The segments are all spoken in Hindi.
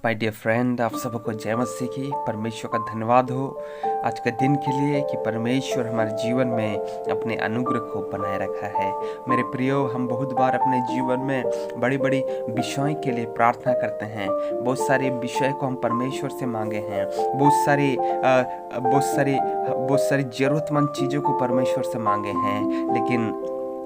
माय डियर फ्रेंड, आप सबको जय मसीह की। परमेश्वर का धन्यवाद हो आज के दिन के लिए कि परमेश्वर हमारे जीवन में अपने अनुग्रह को बनाए रखा है। मेरे प्रियो, हम बहुत बार अपने जीवन में बड़ी बड़ी विषयों के लिए प्रार्थना करते हैं। बहुत सारे विषय को हम परमेश्वर से मांगे हैं। बहुत सारी ज़रूरतमंद चीज़ों को परमेश्वर से मांगे हैं, लेकिन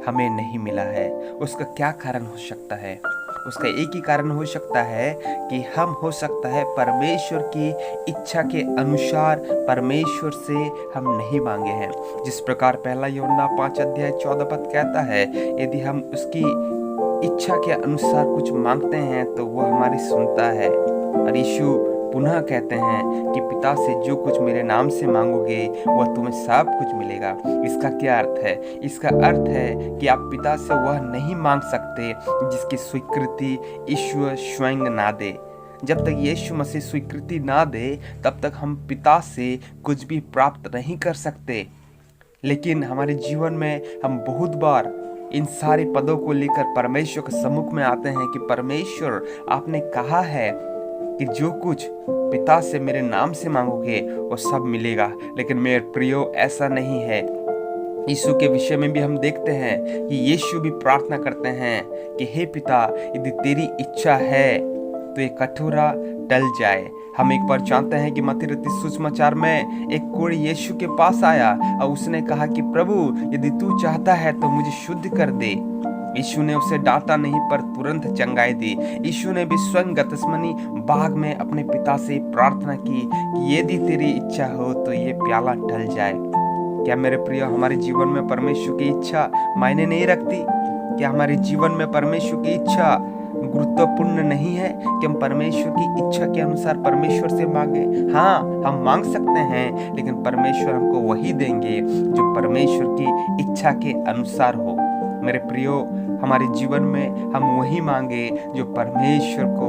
हमें नहीं मिला है। उसका क्या कारण हो सकता है? उसका एक ही कारण हो सकता है कि हम हो सकता है परमेश्वर की इच्छा के अनुसार परमेश्वर से हम नहीं मांगे हैं। जिस प्रकार पहला यूहन्ना 5:14 कहता है, यदि हम उसकी इच्छा के अनुसार कुछ मांगते हैं तो वो हमारी सुनता है। और यीशु पुनः कहते हैं कि पिता से जो कुछ मेरे नाम से मांगोगे वह तुम्हें सब कुछ मिलेगा। इसका क्या अर्थ है? इसका अर्थ है कि आप पिता से वह नहीं मांग सकते जिसकी स्वीकृति ईश्वर स्वयं ना दे। जब तक यीशु मसीह स्वीकृति ना दे तब तक हम पिता से कुछ भी प्राप्त नहीं कर सकते। लेकिन हमारे जीवन में हम बहुत बार इन सारे पदों को लेकर परमेश्वर के सम्मुख में आते हैं कि परमेश्वर, आपने कहा है कि जो कुछ पिता से मेरे नाम से मांगोगे वो सब मिलेगा। लेकिन मेरे प्रियो, ऐसा नहीं है। यीशु के विषय में भी हम देखते हैं कि यीशु भी प्रार्थना करते हैं कि हे पिता, यदि तेरी इच्छा है तो ये कटोरा टल जाए। हम एक बार जानते हैं कि मत्ती रचित सुसमाचार में एक कोढ़ी यीशु के पास आया और उसने कहा कि प्रभु, यदि तू चाहता है तो मुझे शुद्ध कर दे। यीशु ने उसे डांटा नहीं पर तुरंत चंगाई दी। यीशु ने भी स्वयं गतसमनी बाग में अपने पिता से प्रार्थना की कि यदि तेरी इच्छा हो तो ये प्याला टल जाए। क्या मेरे प्रिय, हमारे जीवन में परमेश्वर की इच्छा मायने नहीं रखती? क्या हमारे जीवन में परमेश्वर की इच्छा गुरुत्वपूर्ण नहीं है कि हम परमेश्वर की इच्छा के अनुसार परमेश्वर से मांगे? हाँ, हम मांग सकते हैं, लेकिन परमेश्वर हमको वही देंगे जो परमेश्वर की इच्छा के अनुसार हो। मेरे प्रियो, हमारे जीवन में हम वही मांगे जो परमेश्वर को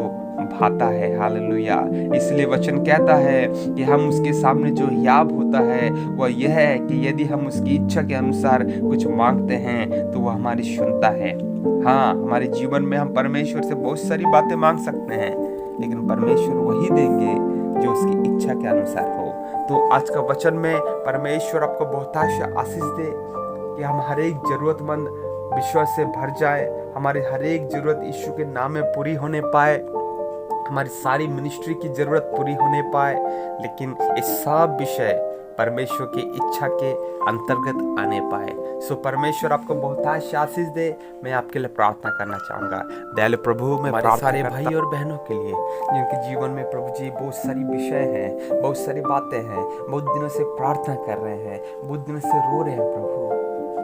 भाता है। हालेलुया। इसलिए वचन कहता है कि हम उसके सामने जो याब होता है वह यह है कि यदि हम उसकी इच्छा के अनुसार कुछ मांगते हैं तो वह हमारी सुनता है। हाँ, हमारे जीवन में हम परमेश्वर से बहुत सारी बातें मांग सकते हैं, लेकिन परमेश्वर वही देंगे जो उसकी इच्छा के अनुसार हो। तो आज का वचन में परमेश्वर आपको बहुतायत आशीष दे कि हम हर एक जरूरतमंद विश्वास से भर जाए, हमारी हर एक जरूरत यीशु के नाम में पूरी होने पाए, हमारी सारी मिनिस्ट्री की जरूरत पूरी होने पाए, लेकिन ये सब विषय परमेश्वर की इच्छा के अंतर्गत आने पाए। सो परमेश्वर आपको बहुत आशीष दे। मैं आपके लिए प्रार्थना करना चाहूँगा। दयालु प्रभु, मैं हमारे सारे भाई और बहनों के लिए जिनके जीवन में प्रभु जी बहुत सारी विषय हैं, बहुत सारी बातें हैं, बहुत दिनों से प्रार्थना कर रहे हैं, बहुत दिनों से रो रहे हैं प्रभु,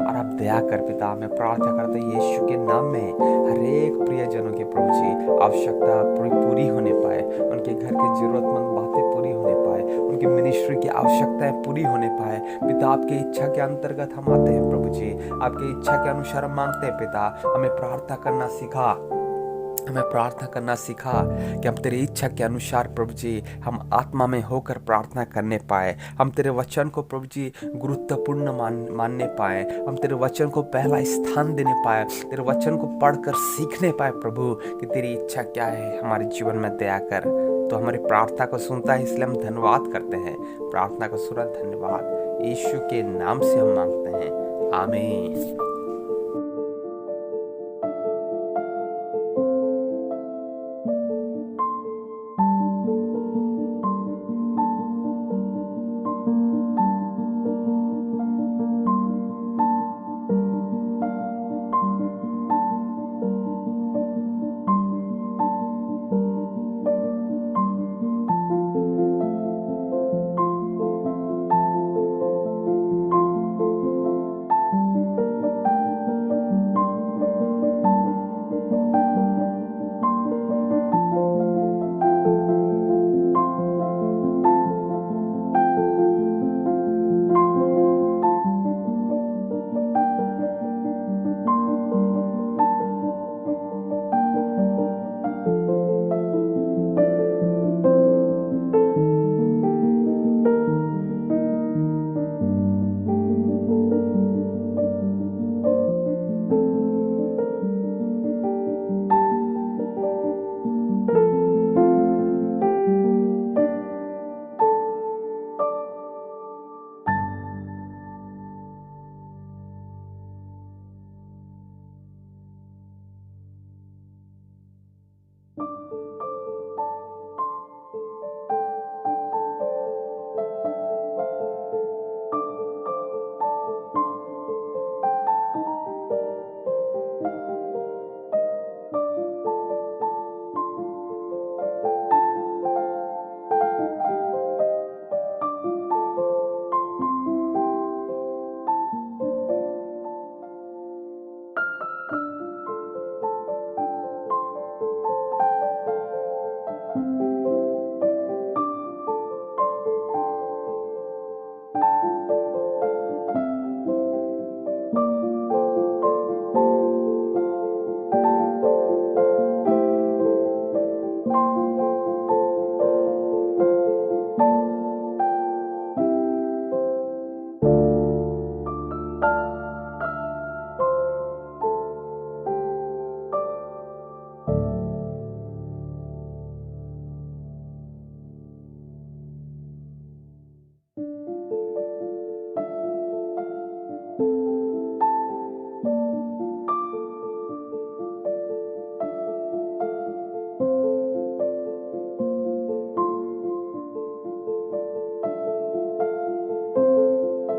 और आप दया कर पिता, मैं प्रार्थना करते यीशु के नाम में हर एक प्रियजनों के प्रभु जी आवश्यकता पूरी होने पाए, उनके घर के जरूरतमंद बातें पूरी होने पाए, उनकी मिनिस्ट्री की आवश्यकताएं पूरी होने पाए। पिता, आपके इच्छा के अंतर्गत हम आते हैं प्रभु जी, आपके इच्छा के अनुसार मांगते हैं पिता। हमें प्रार्थना करना सिखा कि हम तेरी इच्छा के अनुसार प्रभु जी हम आत्मा में होकर प्रार्थना करने पाए, हम तेरे वचन को प्रभु जी गुरुत्वपूर्ण मानने पाए, हम तेरे वचन को पहला स्थान देने पाए, तेरे वचन को पढ़कर सीखने पाए प्रभु कि तेरी इच्छा क्या है हमारे जीवन में। दया कर, तो हमारी प्रार्थना को सुनता है, इसलिए हम धन्यवाद करते हैं। प्रार्थना को सुना, धन्यवाद। यीशु के नाम से हम मांगते हैं, आमीन।